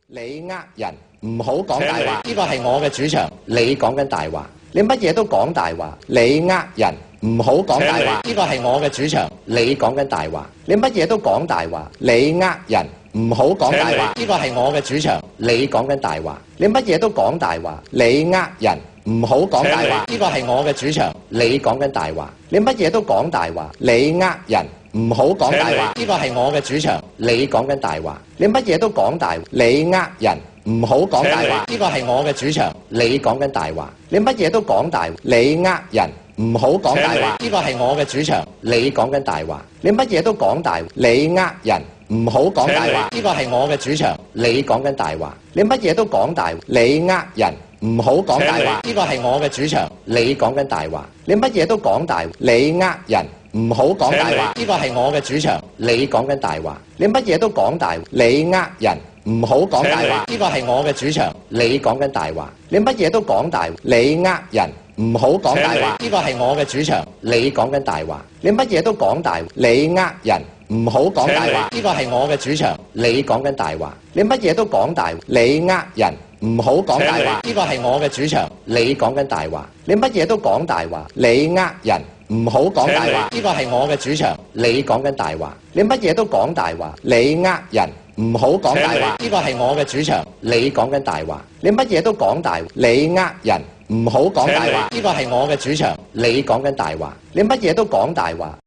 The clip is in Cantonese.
你呃人，唔好講大話。呢個係我嘅主場，你講緊大話。你乜嘢都講大話，你呃人，唔好講大話。呢個係我嘅主場，你講緊大話。你乜嘢都講大話，你呃人，唔好講大話。呢個係我嘅主場，你講緊大話。你乜嘢都講大話，你呃人，唔好講大話。呢個係我嘅主場，你講緊大話。你乜嘢都講大話，你呃人，唔好講大話。呢個係我嘅主場，你講緊大話。你乜嘢都講大話，你呃人，唔好講大話。呢個係我嘅主場，你講緊大話。你乜嘢都講大話，你呃人，唔好講大話。呢個係我嘅主場，你講緊大話。你乜嘢都講大話，你呃人，唔好講大話。呢個係我嘅主場，你講緊大話。你乜嘢都講大話，你呃人，唔好講大話。呢個係我嘅主場，你講緊大話。你乜嘢都講大話，你呃人，唔好講大話。呢個係我嘅主場，你講緊大話。你乜嘢都講大話，你呃人，唔好講大話。呢個係我嘅主場，你講緊大話。你乜嘢都講大話，你呃人，唔好講大話。呢個係我嘅主場，你講緊大話。你乜嘢都講大話，你呃人，唔好講大話。呢個係我嘅主場，你講緊大話。你乜嘢都講大話，你呃人，唔好講大話。呢個係我嘅主場，你講緊大話。你乜嘢都講大話，你呃人，唔好講大話。呢個係我嘅主場，你講緊大話。你乜嘢都講大話，你呃人，唔好講大話。呢個係我嘅主場，你講緊大話。你乜嘢都講大話，你呃人，唔好講大話。呢個係我嘅主場，你講緊大話。你乜嘢都講大話。